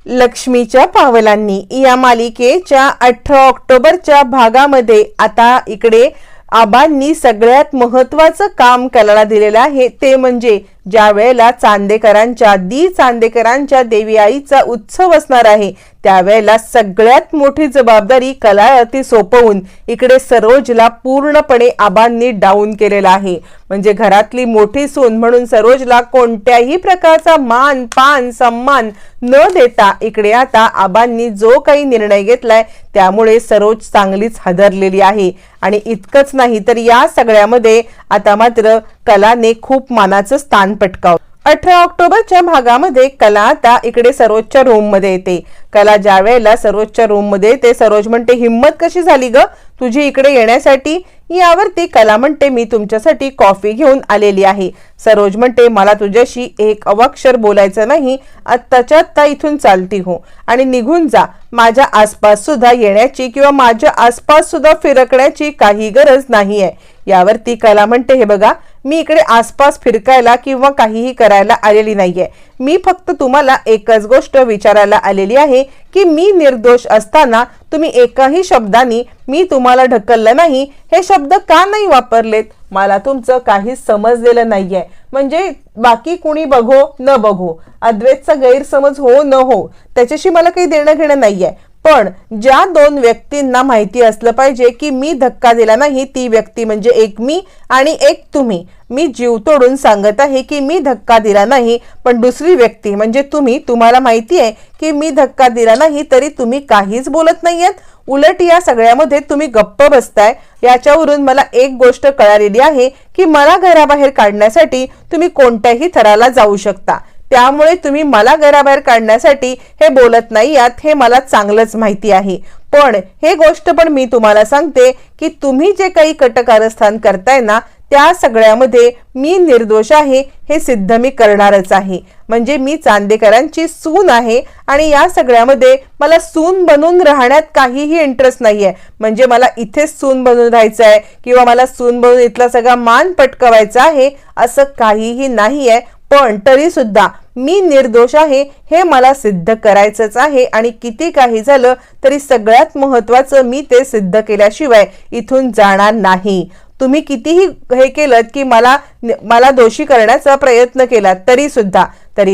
लक्ष्मीच्या पावलांनी या मालिकेच्या 18 ऑक्टोबरच्या भागामध्ये आता इकडे आबांनी सगळ्यात महत्त्वाचं काम कलाला दिलेलं आहे। ते म्हणजे ज्या वेळेला चांदेकरांच्या देवी आईचा उत्सव असणार आहे त्यावेळेला सगळ्यात मोठी जबाबदारी कलावरती सोपवून इकडे सरोजला पूर्णपणे आबांनी डाऊन केलेला आहे। म्हणजे घरातली मोठी सून म्हणून सरोजला कोणत्याही प्रकारचा मान पान सम्मान न देता इकडे आता आबांनी जो काही निर्णय घेतलाय त्यामुळे सरोज चांगलीच हादरलेली आहे। आणि इतकंच नाही तर या सगळ्यामध्ये आता मात्र कलाने खूप मानाचं स्थान पटकावलं। 18 ऑक्टोबरच्या भागामध्ये कला आता इकडे सरोजच्या रूम मध्ये येते। कला ज्या वेळेला सरोजच्या रूम मध्ये येते सरोज म्हणते, हिम्मत कशी झाली ग तुझी इकडे येण्यासाठी? यावरती कला म्हणते, मी तुमच्यासाठी कॉफी घेऊन आलेली आहे। सरोज म्हणते, मला तुझ्याशी एक अवाक्षर बोलायचं नाही, आत्ताच्या आत्ता इथून चालती हो आणि निघून जा। माझ्या आसपास सुद्धा येण्याची किंवा माझ्या आसपास सुद्धा फिरकण्याची काही गरज नाहीये। यावरती कला म्हणते, हे बघा मी इकडे आसपास फिरकायला किंवा काहीही करायला आलेली नाहीये। मी फक्त तुम्हाला एकच गोष्ट विचारायला आलेली आहे की मी निर्दोष असताना तुम्ही एकाही शब्दांनी मी तुम्हाला ढकललं नाही हे शब्द का नाही वापरलेत? मला तुमचं काही समजलेलं नाहीये। म्हणजे बाकी कुणी बघो न बघो, अद्वैतचा गैरसमज हो न हो त्याच्याशी मला काही देणं घेणं नाहीये, पण ज्या दोन व्यक्तींना माहिती असलं पाहिजे की मी धक्का दिला नाही ती व्यक्ती म्हणजे एक मी आणि एक तुम्ही। मी जीव तोडून सांगत आहे की मी धक्का दिला नाही, पण दुसरी व्यक्ती म्हणजे तुम्ही, तुम्हाला माहिती आहे की मी धक्का दिला नाही तरी तुम्ही काहीच बोलत नाहीयेत। उलट या सगळ्यामध्ये तुम्ही गप्प बसताय। याच्यावरून मला एक गोष्ट कळालेली आहे की मला घराबाहेर काढण्यासाठी तुम्ही कोणत्याही थराला जाऊ शकता, त्यामुळे तुम्ही मला घराबाहेर काढण्यासाठी हे बोलत नाही आहात हे मला चांगलंच माहिती आहे। पण हे गोष्ट पण मी तुम्हाला सांगते की तुम्ही जे काही कटकारस्थान करताय ना त्या सगळ्यामध्ये मी निर्दोष आहे हे सिद्ध मी करणारच आहे। म्हणजे मी चांदेकरांची सून आहे आणि या सगळ्यामध्ये मला सून बनून राहण्यात काहीही इंटरेस्ट नाहीये। म्हणजे मला इथेच सून बनून राहायचं आहे किंवा मला सून बनून इथला सगळा मान पटकवायचा आहे असं काहीही नाहीये। पण तरी सुद्धा मी निर्दोष आहे हे मला सिद्ध करायचंच आहे आणि किती काही झालं तरी सगळ्यात महत्त्वाचं मी ते सिद्ध केल्याशिवाय इथून जाणार नाही। तुम्ही कितीही हे केलं की मला दोषी करण्याचा प्रयत्न केला तरी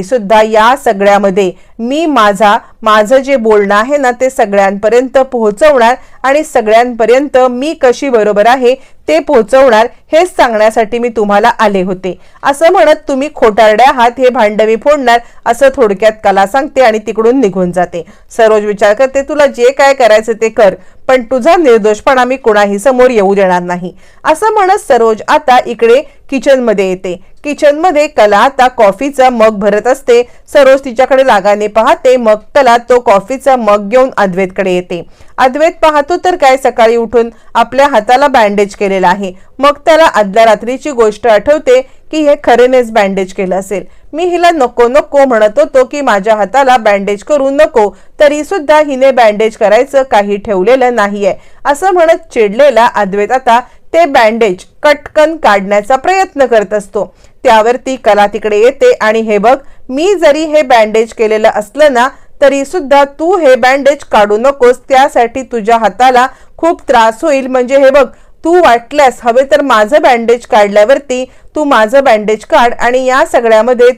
सुद्धा या सगळ्यामध्ये मी माझं जे बोलणं आहे ना ते सगळ्यांपर्यंत पोहोचवणार आणि सगळ्यांपर्यंत मी कशी बरोबर आहे ते पोहोचवणार हेच सांगण्यासाठी मी तुम्हाला आले होते। असं म्हणत तुम्ही खोटारड्या आहात हे भांडवी फोडणार असं थोडक्यात कला सांगते आणि तिकडून निघून जाते। सरोज विचार करते, तुला जे काय करायचं ते कर, पण तुझा निर्दोषपणा मी कोणाही समोर येऊ देणार नाही। असं म्हणत सरोज आता इकडे किचन मध्ये येते। किचन मध्ये कला आता कॉफीचा मग भरत असते। सरोज तिच्याकडे रागाने पाहते, मग कला तो कॉफीचा मग घेऊन अद्वैतकडे येते। अद्वैत पाहतो तर काय सकाळी उठून आपल्या हाताला बँडेज केलेला आहे। मग त्याला आदल्या रात्रीची गोष्ट आठवते की हे खरेनेच बँडेज केलं असेल। मी हिला नको नको म्हणत होतो की माझ्या हाताला बँडेज करू नको, तरी सुद्धा हिने बँडेज करायचं काही ठेवलेलं नाहीये असं म्हणत चिडलेला अद्वैत आता ते बँडेज कटकन काढण्याचा प्रयत्न करत असतो। त्यावरती कला तिकडे येते आणि हे बघ, मी जरी हे बँडेज केलेलं असलं ना तरी सुद्धा तू हे बँडेज काढू नकोस, त्यासाठी तुझ्या हाताला खूप त्रास होईल। म्हणजे हे बघ, तू वाटल्यास हवे तर माझं बँडेज काढल्यावरती तू माझं बँडेज काढ आणि या सगळ्यामध्ये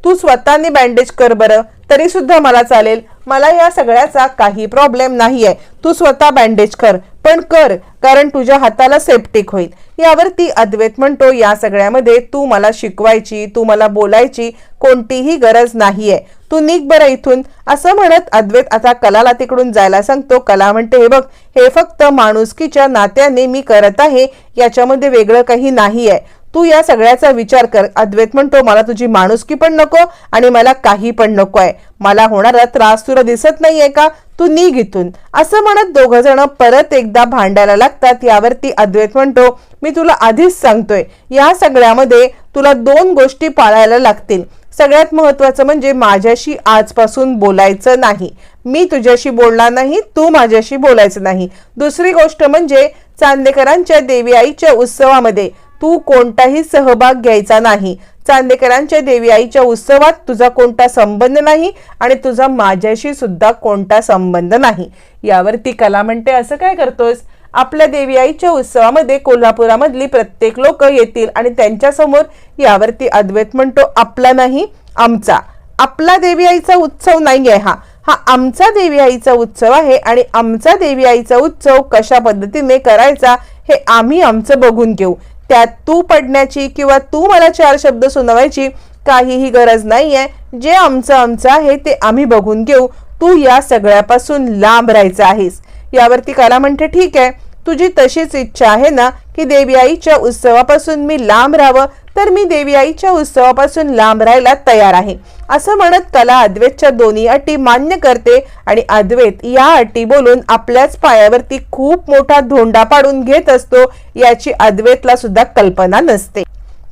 तू स्वतःने बँडेज कर बरं, तरी सुद्धा मला चालेल। मला या सगळ्याचा काही प्रॉब्लेम नाहीये, तू स्वतः बँडेज कर, पण कर कारण तुझ्या हाताला सेप्टिक होईल। यावरती अद्वैत म्हणतो, या सगळ्यामध्ये तू मला शिकवायची, तू मला बोलायची कोणतीही गरज नाहीये, तू निघ बरं इथून। असं म्हणत अद्वैत आता कलाला तिकडून जायला सांगतो। कला म्हणते, हे बघ, हे फक्त माणुसकीच्या नात्याने मी करत आहे, याच्यामध्ये वेगळं काही नाहीये, तू या सगळ्याचा विचार कर। अद्वैत म्हणतो, मला तुझी माणुसकी पण नको आणि मला काही पण नको आहे, मला होणारा त्रास तुला दिसत नाहीये का? तू निघ इथून। असं म्हणत दोघ जण परत एकदा भांडायला लागतात। यावरती अद्वैत म्हणतो, मी तुला आधीच सांगतोय या सगळ्यामध्ये तुला दोन गोष्टी पाळायला लागतील। सगळ्यात महत्त्वाचं म्हणजे माझ्याशी आजपासून बोलायचं नाही, मी तुझ्याशी बोलणार नाही, तू माझ्याशी बोलायचं नाही। दुसरी गोष्ट म्हणजे चांदेकरांच्या देवी आईच्या उत्सवामध्ये तू कोणताही सहभाग घ्यायचा नाही. चांदेकरांच्या देवी आईच्या उत्सवात तुझा कोणता संबंध नाही आणि तुझा माझ्याशी सुद्धा कोणता संबंध नाही. यावरती कला म्हणते, असं काय करतोस? आपल्या देवी आईच्या उत्सवामध्ये कोल्हापुरामधली प्रत्येक लोक येतील आणि त्यांच्या समोर. यावरती अद्वैत म्हणतो, आपला नाही, आमचा. आपला देवी आईचा उत्सव नाहीये हा हा आमचा देवी आईचा उत्सव आहे आणि आमचा देवी आईचा उत्सव कशा पद्धतीने करायचा हे आम्ही आमचं बघून घेऊ. त्यात तू पडण्याची किंवा तू मला चार शब्द सुनावायची काहीही गरज नाहीये. जे आमचं आहे ते आम्ही बघून घेऊ. तू या सगळ्यापासून लांब राहायचं आहेस. यावरती कला म्हणते, ठीक आहे, तुझी तशीच इच्छा आहे ना की देवी आईच्या उत्सवापासून मी लांब राहावं, तर मी देवी आईच्या उत्सवापासून लांब राहायला तयार आहे. असं म्हणत कला अद्वैतच्या दोन्ही अटी मान्य करते आणि अद्वैत या अटी बोलून आपल्याच पायावरती खूप मोठा धोंडा पाडून घेत असतो. याची अद्वैतला सुद्धा कल्पना नसते.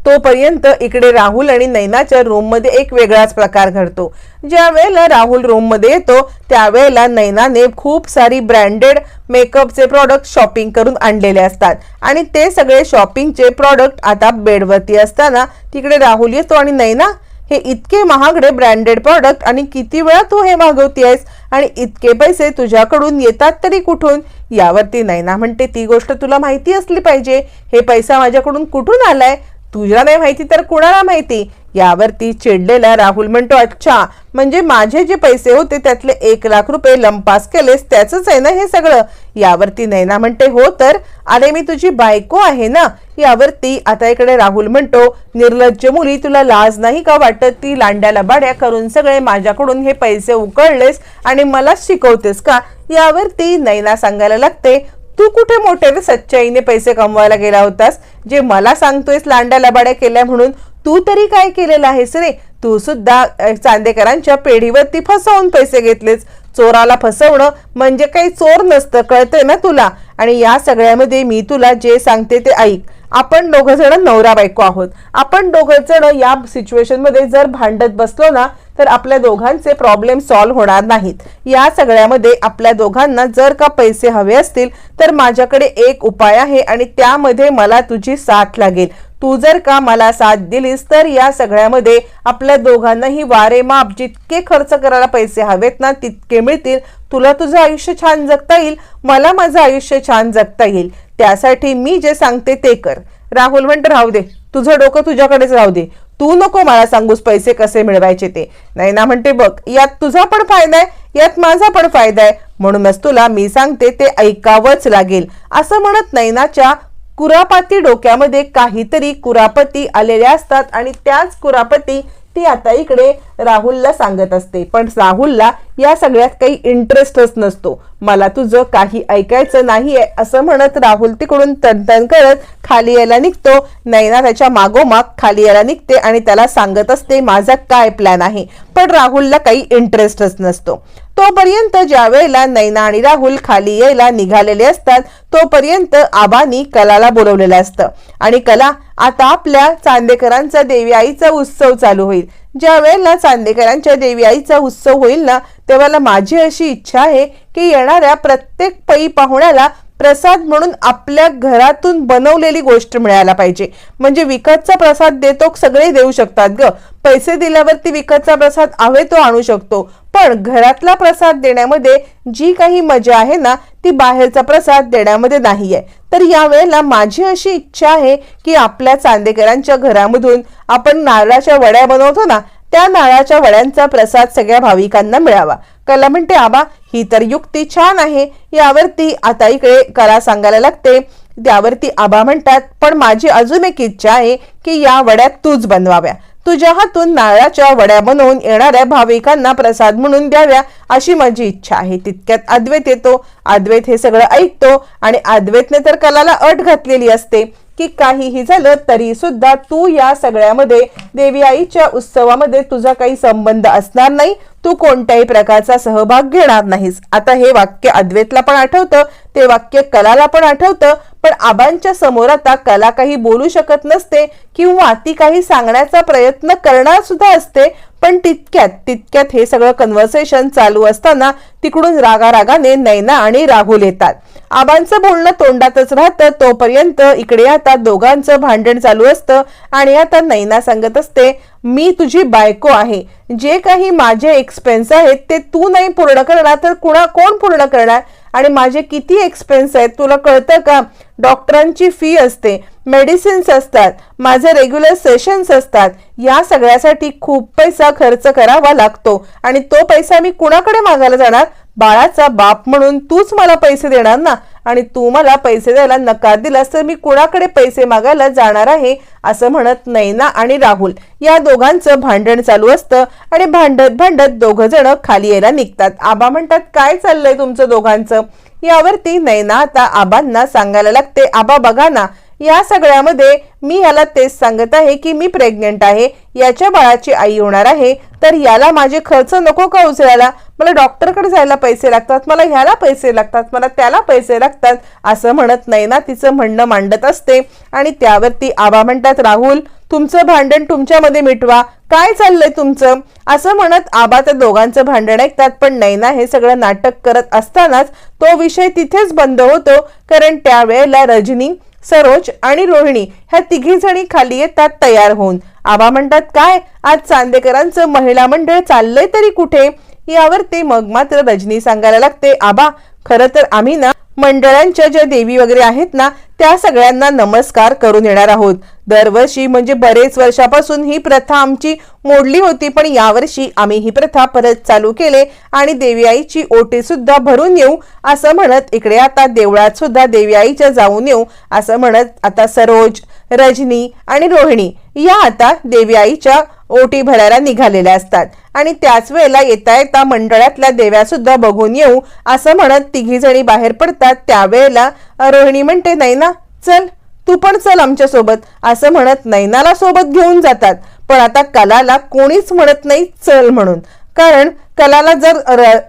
तोपर्यंत इकडे राहुल आणि नैनाच्या रूम मध्ये एक वेगळाच प्रकार घडतो. ज्या वेळेला राहुल रूम मध्ये येतो त्यावेळेला नैनाने खूप सारी ब्रँडेड मेकअपचे प्रॉडक्ट शॉपिंग करून आणलेले असतात आणि ते सगळे शॉपिंगचे प्रॉडक्ट आता बेडवरती असताना तिकडे राहुल येतो आणि नैना, हे इतके महागडे ब्रँडेड प्रॉडक्ट आणि किती वेळा तू हे मागवतेस आणि इतके पैसे तुझ्याकडून येतात तरी कुठून? यावरती नैना म्हणते, ती गोष्ट तुला माहिती असली पाहिजे. हे पैसा माझ्याकडून कुठून आलाय? तुझ्या नाही माहिती तर कुणाला माहिती? यावरती चिडलेला राहुल म्हणतो, अच्छा, म्हणजे माझे जे पैसे होते त्यातले 1 लाख रुपये लंपास केलेस त्याचंच आहे ना हे सगळं? यावरती नैना म्हणते, हो तर, अरे मी तुझी बायको आहे ना. यावरती आता इकडे राहुल म्हणतो, निर्लज्ज मुली, तुला लाज नाही का वाटत? ती लांड्याला बाड्या करून सगळे माझ्याकडून हे पैसे उकळलेस आणि मलाच शिकवतेस का? यावरती नैना सांगायला लागते, तू कुठे मोठे सच्चाईने पैसे कमवायला गेला होतास? जे मला सांगतोयस लांड्या लबाड्या केल्या म्हणून, तू तरी काय केलेलं आहेस रे? तू सुद्धा चांदेकरांच्या पेढीवरती फसवून पैसे घेतलेस. चोराला फसवणं म्हणजे काही चोर नसतं, कळतंय ना तुला? आणि या सगळ्यामध्ये मी तुला जे सांगते ते ऐक. आपण दोघं जण नवरा बायको आहोत. आपण दोघं जण या सिच्युएशन मध्ये जर भांडत बसलो ना तर आपल्या दोघांचे प्रॉब्लेम सॉल्व्ह होणार नाहीत. या सगळ्यामध्ये आपल्या दोघांना जर का पैसे हवे असतील तर माझ्याकडे एक उपाय आहे आणि त्यामध्ये मला तुझी साथ लागेल. तू जर का मला साथ दिलीस तर या सगळ्यामध्ये आपल्या दोघांनाही वारेमाप जितके खर्च करायला पैसे हवेत ना तितके मिळतील. तुला तुझं आयुष्य छान जगता येईल, मला माझं आयुष्य छान जगता येईल. त्यासाठी मी जे सांगते ते कर. राहुल म्हणतो, राहू दे, तुझं डोकं तुझ्याकडेच राहू दे. तू नको मला सांगूस पैसे कसे मिळवायचे ते. नैना म्हणते, बघ, यात तुझा पण फायदा आहे, यात माझा पण फायदा आहे, म्हणूनच तुला मी सांगते ते ऐकावंच लागेल. असं म्हणत नैनाच्या कुरापाती डोक्यामध्ये काहीतरी कुरापती आलेल्या असतात आणि त्याच कुरापती ती आता इकडे राहुलला सांगत असते. पण राहुलला या सगळ्यात काही इंटरेस्टच नसतो. मला तुझं काही ऐकायचं नाहीये असं म्हणत राहुल तिकडून तनतन करत खाली यायला निघतो. नैना त्याच्या मागोमाग खाली यायला निघते आणि त्याला सांगत असते माझा काय प्लॅन आहे. पण राहुलला काही इंटरेस्टच नसतो. तोपर्यंत ज्या वेळेला नैना आणि राहुल खाली यायला निघालेले असतात तोपर्यंत आबानी कलाला बोलवलेलं असतं आणि कला, आता आपल्या चांदेकरांचा देवी आईचा उत्सव चालू होईल. ज्या वेळेला चांदेकरांच्या देवी आईचा उत्सव होईल ना तेव्हा माझी अशी इच्छा आहे की येणाऱ्या प्रत्येक पै पाहुण्याला प्रसाद म्हणून आपल्या घरातून बनवलेली गोष्ट मिळायला पाहिजे. म्हणजे विकतचा प्रसाद देतो सगळे देऊ शकतात ग, पैसे दिल्यावरती विकतचा प्रसाद हवे तो आणू शकतो, पण घरातला प्रसाद देण्यामध्ये जी काही मजा आहे ना ती बाहेरचा प्रसाद देण्यामध्ये नाहीये. तर या वेळेला माझी अशी इच्छा आहे की आपल्या चांदेकरांच्या घरामधून आपण नारळाच्या वड्या बनवतो ना त्या नारळाच्या वड्यांचा प्रसाद सगळ्या भाविकांना मिळावा. कला म्हणते, आबा, ही तर युक्ती छान आहे. यावरती आता इकडे कला सांगायला लागते. त्यावरती आबा म्हणतात, पण माझी अजून एक इच्छा आहे की या वड्या तूच बनवाव्या. तुझ्या हातून नारळाच्या वड्या बनवून येणाऱ्या भाविकांना प्रसाद म्हणून द्याव्या अशी माझी इच्छा आहे. तितक्यात अद्वैत येतो. अद्वैत हे सगळं ऐकतो आणि अद्वैतने तर कलाला अट घातलेली असते की काहीही झालं तरी सुद्धा तू या सगळ्यामध्ये देवी आईच्या उत्सवामध्ये तुझा काही संबंध असणार नाही, तू कोणत्याही प्रकारचा सहभाग घेणार नाहीस. आता हे वाक्य अद्वैतला पण आठवतं, ते वाक्य कलाला पण आठवतं, पण आबांच्या समोर आता कला काही बोलू शकत नसते किंवा ती काही सांगण्याचा प्रयत्न करणार सुद्धा असते, पण तितक्यात हे सगळं कन्व्हर्सेशन चालू असताना तिकडून रागारागाने नैना आणि राहुल येतात. आबांचं बोलणं तोंडातच राहतं तोपर्यंत इकडे आता दोघांचं भांडण चालू असतं आणि आता नैना सांगत असते, मी तुझी बायको आहे, जे काही माझे एक्सपेन्स आहेत ते तू नाही पूर्ण करणार तर कोण पूर्ण करणार? आणि माझे किती एक्सपेन्स आहेत तुला कळतं का? डॉक्टरांची फी असते, मेडिसिन्स असतात, माझे रेग्युलर सेशन्स असतात, या सगळ्यासाठी खूप पैसा खर्च करावा लागतो आणि तो पैसा मी कुणाकडे मागायला जाणार? बाळाचा बाप म्हणून तूच मला पैसे देणार ना, आणि तू मला पैसे द्यायला नकार दिलास तर मी कुणाकडे पैसे मागायला जाणार आहे, असं म्हणत नैना आणि राहुल या दोघांचं भांडण चालू असतं आणि भांडत दोघ जण खाली यायला निघतात. आबा म्हणतात, काय चाललंय तुमचं दोघांचं? यावरती नैना आता आबांना सांगायला लागते, आबा बघा ना, या सगळ्यामध्ये मी याला तेच सांगत आहे की मी प्रेग्नेंट आहे, याच्या बाळाची आई होणार आहे, तर याला माझे खर्च नको का उचलायला? मला डॉक्टरकडे जायला पैसे लागतात, मला ह्याला पैसे लागतात, मला त्याला पैसे लागतात, असं म्हणत नैना तिचं म्हणणं मांडत असते. आणि त्यावरती आबा म्हणतात, राहुल तुमचं भांडण तुमच्यामध्ये मिटवा, काय चाललंय तुमचं? असं म्हणत आबा त्या दोघांचं भांडण ऐकतात. पण नैना हे सगळं नाटक करत असतानाच तो विषय तिथेच बंद होतो, कारण त्यावेळेला रजनी, सरोज आणि रोहिणी ह्या तिघी जणी खाली येतात तयार होऊन. आबा म्हणतात, काय आज चांदेकरांचं महिला मंडळ चाललंय तरी कुठे? यावरती मग मात्र रजनी सांगायला लागते, आबा खरं तर आम्ही ना मंडळांच्या ज्या देवी वगैरे आहेत ना त्या सगळ्यांना नमस्कार करून येणार आहोत. दरवर्षी म्हणजे बरेच वर्षापासून ही प्रथा आमची मोडली होती, पण यावर्षी आम्ही ही प्रथा परत चालू केले आणि देवी आईची ओटी सुद्धा भरून येऊ, असं म्हणत इकडे आता देवळात सुद्धा देवी आईच्या जाऊन येऊ, असं म्हणत आता सरोज, रजनी आणि रोहिणी या आता देवी आईच्या ओटी भरायला निघालेल्या असतात. आणि त्याच वेळेला येता मंडळातल्या देव्या सुद्धा बघून येऊ, असं म्हणत तिघी जणी बाहेर पडतात. त्यावेळेला रोहिणी म्हणते, नैना चल तू पण चल आमच्या सोबत, असं म्हणत नैनाला सोबत घेऊन जातात. पण आता कलाला कोणीच म्हणत नाही चल म्हणून, कारण कलाला जर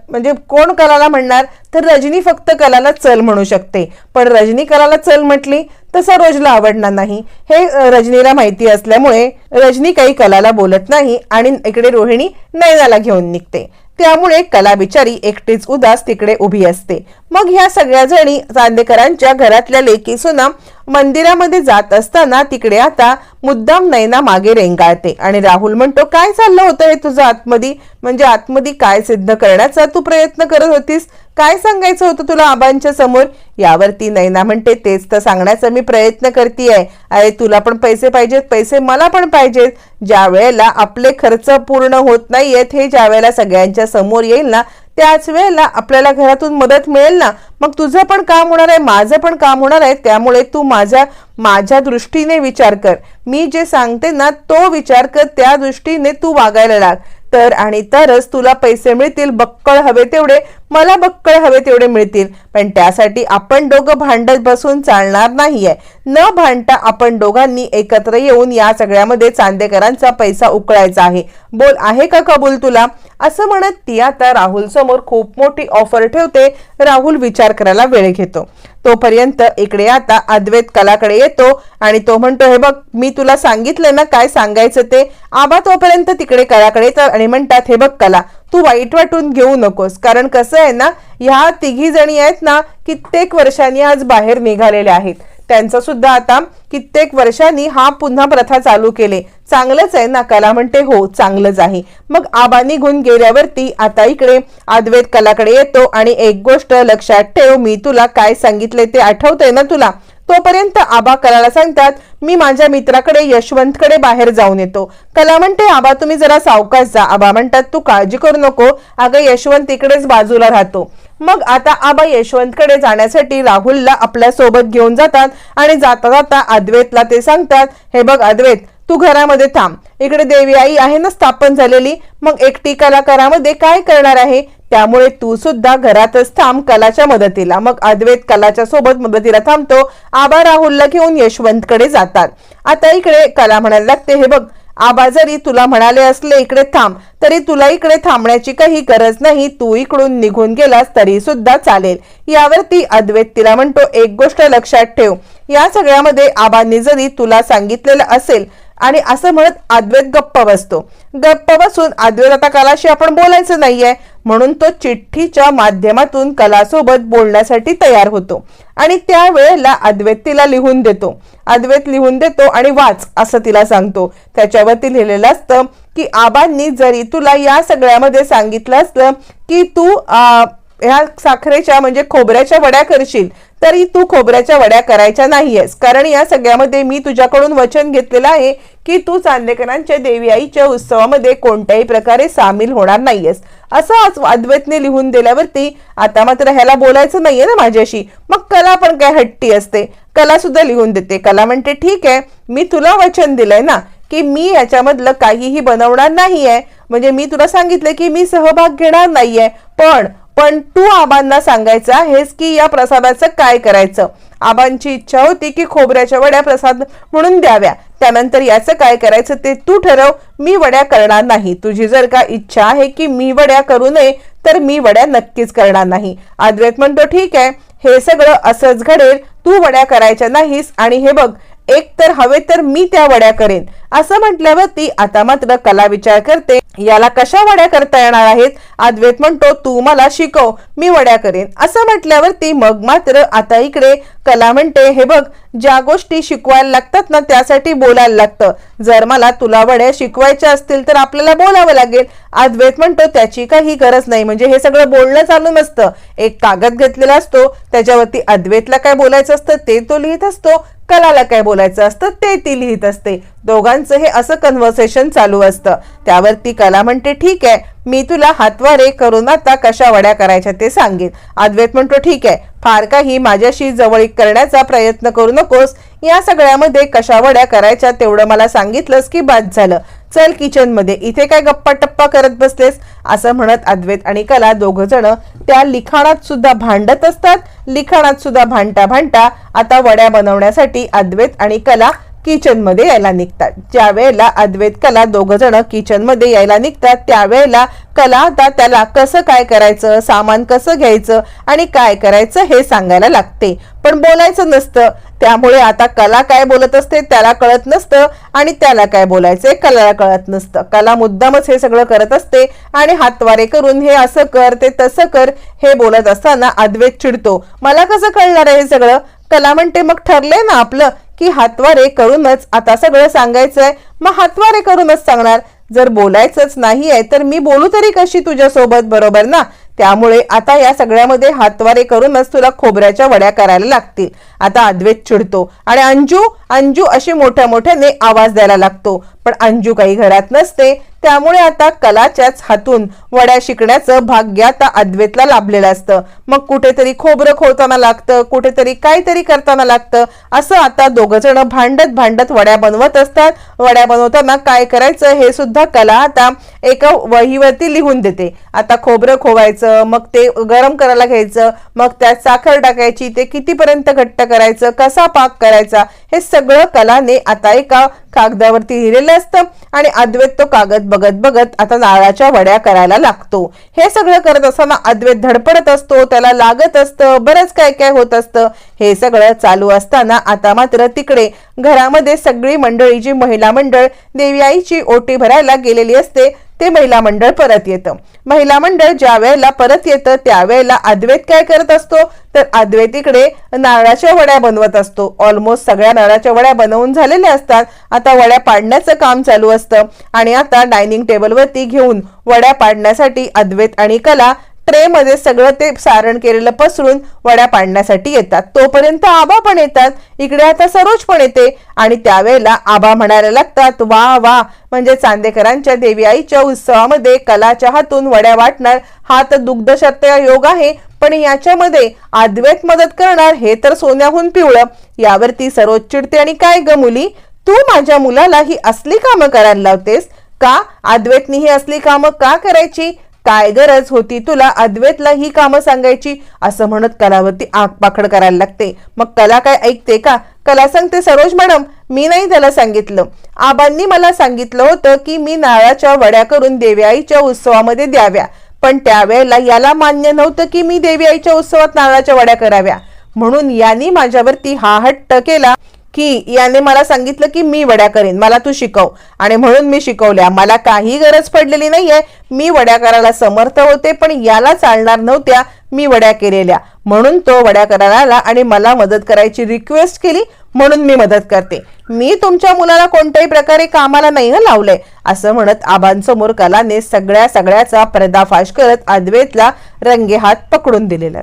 म्हणजे कोण कलाला म्हणणार तर रजनी फक्त कलाला चल म्हणू शकते, पण रजनी कलाला चल म्हटली तर सरोजला आवडणार नाही, हे रजनीला माहिती असल्यामुळे रजनी काही कलाला बोलत नाही आणि इकडे रोहिणी नैनाला घेऊन निघते. त्यामुळे कला बिचारी एकटीच उदास तिकडे उभी असते. मग ह्या सगळ्या जणी चांदेकरांच्या घरातल्या लेकी सुना मंदिरामध्ये जात असताना तिकडे आता मुद्दाम नैना मागे रेंगाळते आणि राहुल म्हणतो, काय चाललं होतं हे तुझं आतमध्ये? म्हणजे आतमध्ये काय सिद्ध करण्याचा तू प्रयत्न करत होतीस? काय सांगायचं होतं तुला आबांच्या समोर? यावरती नैना म्हणते, तेच तर सांगण्याचा मी प्रयत्न करतेय. अरे तुला पण पैसे पाहिजेत, पैसे मला पण पाहिजेत. ज्या वेळेला आपले खर्च पूर्ण होत नाहीयेत हे ज्या वेळेला सगळ्यांच्या समोर येईल ना त्याच वेळेला आपल्याला घरातून मदत मिळेल ना, मग तुझं पण काम होणार आहे, माझं पण काम होणार आहे. त्यामुळे तू माझ्या दृष्टीने विचार कर, मी जे सांगते ना तो विचार कर, त्या दृष्टीने तू वागायला लाग, तर आणि तरच तुला पैसे मिळतील. बक्कळ हवे तेवढे, मला बक्कळ हवे तेवढे मिळतील. पण त्यासाठी आपण दोघं भांडत बसून चालणार नाहीये. न भांडता आपण दोघांनी एकत्र येऊन या सगळ्यामध्ये चांदेकरांचा पैसा उकळायचा आहे. बोल, आहे का कबूल तुला? असं म्हणत ती आता राहुल समोर खूप मोठी ऑफर ठेवते. राहुल विचार करायला वेळ घेतो. तोपर्यंत इकडे आता अद्वैत कलाकडे येतो आणि तो म्हणतो, हे बघ मी तुला सांगितलं ना काय सांगायचं ते. आबा तोपर्यंत तिकडे कलाकडे येतात आणि म्हणतात, हे बघ कला, तू वाईट वाटून घेऊ नकोस, कारण कसं आहे ना, ह्या तिघी जणी आहेत ना कित्येक वर्षांनी आज बाहेर निघालेल्या आहेत. त्यांचं सुद्धा आता कित्येक वर्षांनी हा पुन्हा प्रथा चालू केले. चांगलंच आहे ना? कला म्हणते, हो चांगलंच आहे. मग आबा निघून गेल्यावरती आता इकडे अद्वैत कलाकडे येतो आणि एक गोष्ट लक्षात ठेव, मी तुला काय सांगितले ते आठवतंय ना तुला? तोपर्यंत आबा कलाला सांगतात, मी माझ्या मित्राकडे यशवंतकडे बाहेर जाऊन येतो. कला म्हणते, आबा तुम्ही जरा सावकाश जा. आबा म्हणतात, तू काळजी करू नको, अगं यशवंत इकडेच बाजूला राहतो. मग आता आबा यशवंतकडे जाण्यासाठी राहुलला आपल्या सोबत घेऊन जातात आणि जाता जाता अद्वैतला ते सांगतात, हे बघ अद्वैत, तू घरामध्ये थांब, इकडे देवी आई आहे ना स्थापन झालेली, मग एकटी कलाकारामध्ये काय करणार आहे? त्यामुळे तू सुद्धा घरातच थांब कलाच्या मदतीला. मग अद्वैत कलाच्या सोबत मदतीला थांबतो. आबा राहुलला घेऊन यशवंतकडे जातात. आता इकडे कला म्हणायला लागते, हे बघ आबा जरी तुला म्हणाले असले इकडे थांब, तरी तुला इकडे थांबण्याची काही गरज नाही, तू इकडून निघून गेलास तरी सुद्धा चालेल. यावरती अद्वैत तिला म्हणतो, एक गोष्ट लक्षात ठेव, या सगळ्यामध्ये आबांनी जरी तुला सांगितलेलं असेल आणि असं म्हणत अद्वैत गप्प बसतो. गप्प बसून अद्वैत आता कलाशी आपण बोलायचं नाहीये म्हणून तो चिठ्ठीच्या माध्यमातून कलासोबत बोलण्यासाठी तयार होतो. आणि त्यावेळेला अद्वैत तिला लिहून देतो. अद्वैत लिहून देतो आणि वाच असं तिला सांगतो. त्याच्यावरती लिहिलेलं असतं की आबांनी जरी तुला या सगळ्यामध्ये सांगितलं असलं की तू ह्या साखरेच्या म्हणजे खोबऱ्याच्या वड्या करशील तरी तू खोबऱ्याच्या वड्या करायच्या नाहीयेस, कारण या सगळ्यामध्ये मी तुझ्याकडून वचन घेतलेलं आहे की तू चांदेकरांच्या देवी आईच्या उत्सवामध्ये कोणत्याही प्रकारे सामील होणार नाहीयेस. असं अद्वैतने लिहून दिल्यावरती आता मात्र ह्याला बोलायचं नाहीये ना माझ्याशी. मग कला पण काय हट्टी असते, कला सुद्धा लिहून देते. कला म्हणते ठीक आहे, मी तुला वचन दिलंय ना की मी याच्यामधलं काहीही बनवणार नाहीये, म्हणजे मी तुला सांगितलं की मी सहभाग घेणार नाहीये, पण तू आबांना सांगायचं आहेस की या प्रसादाचं काय करायचं. आबांची इच्छा होती की खोबऱ्याच्या वड्या प्रसाद म्हणून द्याव्या, त्यानंतर याचं काय करायचं ते तू ठरव, मी वड्या करणार नाही. तुझी जर का इच्छा आहे की मी वड्या करू नये तर मी वड्या नक्कीच करणार नाही. अद्वैत म्हणतो ठीक आहे, हे सगळं असंच घडेल, तू वड्या करायच्या नाहीस आणि हे बघ एक तर हवे तर मी त्या वड्या करेन. असं म्हटल्यावरती आता मात्र कला विचार करते याला कशा वड्या करता येणार आहेत. अद्वैत म्हणतो तू मला शिकव, मी वड्या करेन. असं म्हटल्यावरती मग मात्र आता इकडे कला म्हणते हे बघ ज्या गोष्टी शिकवायला लागतात ना त्यासाठी बोलायला लागतं. जर मला तुला वड्या शिकवायच्या असतील तर आपल्याला बोलावं लागेल. अद्वैत म्हणतो त्याची काही गरज नाही, म्हणजे हे सगळं बोलणं चालू नसतं. एक कागद घेतलेला असतो, त्याच्यावरती अद्वैतला काय बोलायचं असतं ते तो लिहित असतो, कलाला काय बोलायचं असतं ते ती लिहित असते. दोघांचं हे असं कन्व्हर्सेशन चालू असतं. त्यावरती कला म्हणते ठीक आहे, मी तुला हातवारे करून आता कशा वड्या करायच्या ते सांगेन. अद्वैत म्हणतो ठीक आहे, फार काही माझ्याशी जवळीक करण्याचा प्रयत्न करू नकोस, या सगळ्यामध्ये कशा वड्या करायच्या तेवढं मला सांगितलंस की बाद झालं. चल किचन मध्ये, इथे काय गप्पा टप्पा करत बसलेस. असं म्हणत अद्वैत आणि कला दोघ जण त्या लिखाणात सुद्धा भांडत असतात. लिखाणात सुद्धा भांडता भांडता आता वड्या बनवण्यासाठी अद्वैत आणि कला किचन मध्ये यायला निघतात. ज्या वेळेला अद्वैत कला दोघ जण किचन मध्ये यायला निघतात त्यावेळेला कला आता त्याला कसं काय करायचं, सामान कसं घ्यायचं आणि काय करायचं हे सांगायला लागते, पण बोलायचं नसतं. त्यामुळे आता कला काय बोलत असते त्याला कळत नसतं आणि त्याला काय बोलायचंय कलाला कळत नसतं. कला मुद्दामच हे सगळं करत असते आणि हातवारे करून हे असं कर ते तसं कर हे बोलत असताना अद्वैत चिडतो, मला कसं कळणार आहे हे सगळं. कला म्हणते मग ठरलंय ना आपलं की हातवारे करूनच आता सगळं सांगायचंय, मग हातवारे करूनच सांगणार. जर बोलायचंच नाहीये तर मी बोलू तरी कशी तुझ्यासोबत, बरोबर ना. त्यामुळे आता या सगळ्यामध्ये हातवारे करूनच तुला खोबऱ्याच्या वड्या करायला लागतील. आता अद्वैत चिडतो आणि अंजू अंजू अशी मोठ्या मोठ्याने आवाज द्यायला लागतो, पण अंजू काही घरात नसते. त्यामुळे आता कलाच्याच हातून वड्या शिकण्याचं भाग्य आता अद्वैतला लाभलेलं असतं. मग कुठेतरी खोबरं खोलताना लागतं, कुठेतरी काहीतरी करताना लागतं. असं आता दोघं जण भांडत भांडत वड्या बनवत असतात. वड्या बनवताना काय करायचं हे सुद्धा कला आता एका वहीवरती लिहून देते. आता खोबरं खोवायचं, मग ते गरम करायला घ्यायचं, मग त्यात साखर टाकायची, ते कितीपर्यंत घट्ट करायचं, कसा पाक करायचा, हे सगळं कलाने आता एका कागदावरती लिहिलेलं असतं. आणि अद्वैत तो कागद बघत बघत आता नारळाच्या वड्या करायला लागतो. हे सगळं करत असताना अद्वैत धडपडत असतो, त्याला लागत असतं, बरंच काय काय होत असतं. हे सगळं चालू असताना आता मात्र तिकडे घरामध्ये सगळी मंडळी, जी महिला मंडळ देवी आईची ओटी भरायला गेलेली असते, ते महिला मंडळ परत येतं. महिला मंडळ ज्या वेळेला परत येतं त्यावेळेला अद्वैत काय करत असतो तर अद्वैत इकडे नारळाच्या वड्या बनवत असतो. ऑलमोस्ट सगळ्या नारळाच्या वड्या बनवून झालेल्या असतात. आता वड्या पाडण्याचं काम चालू असतं आणि आता डायनिंग टेबलवरती घेऊन वड्या पाडण्यासाठी अद्वैत आणि कला ट्रे मध्ये सगळं ते सारण केलेलं पसरून वड्या पाडण्यासाठी येतात. तोपर्यंत आबा पण येतात. इकडे आता सरोज पण येते आणि त्यावेळेला आबा म्हणायला लागतात, वा वा, म्हणजे चांदेकरांच्या देवी आईच्या उत्सवामध्ये कलाच्या हातून वड्या वाटणार हा तर दुग्धशर्या योग आहे, पण याच्यामध्ये अद्वैत मदत करणार हे तर सोन्याहून पिवळं. यावरती सरोज चिडते आणि काय ग मुली, तू माझ्या मुलाला ही असली कामं करायला लावतेस का? अद्वैतनी ही असली कामं का करायची? काय गरज होती तुला अद्वैतला ही कामं सांगायची? असं म्हणत कलावरती आग पाखड करायला लागते. मग कला काय ऐकते का? कला सांगते, सरोज मॅडम मी नाही त्याला सांगितलं, आबांनी मला सांगितलं होतं की मी नारळाच्या वड्या करून देवी आईच्या उत्सवामध्ये द्याव्या, पण त्यावेळेला याला मान्य नव्हतं की मी देवी आईच्या उत्सवात नारळाच्या वड्या कराव्या, म्हणून यांनी माझ्यावरती हा हट्ट केला की याने मला सांगितलं की मी वड्या करेन, मला तू शिकव, आणि म्हणून मी शिकवल्या. मला काही गरज पडलेली नाहीये, मी वड्या करायला समर्थ होते, पण याला चालणार नव्हत्या मी वड्या केलेल्या, म्हणून तो वड्या करायला आला आणि मला मदत करायची रिक्वेस्ट केली, म्हणून मी मदत करते. मी तुमच्या मुलाला कोणत्याही प्रकारे कामाला नाही लावलंय, असं म्हणत आबांसमोर कलाने सगळ्याचा पर्दाफाश करत अद्वैतला रंगेहात पकडून दिलेला.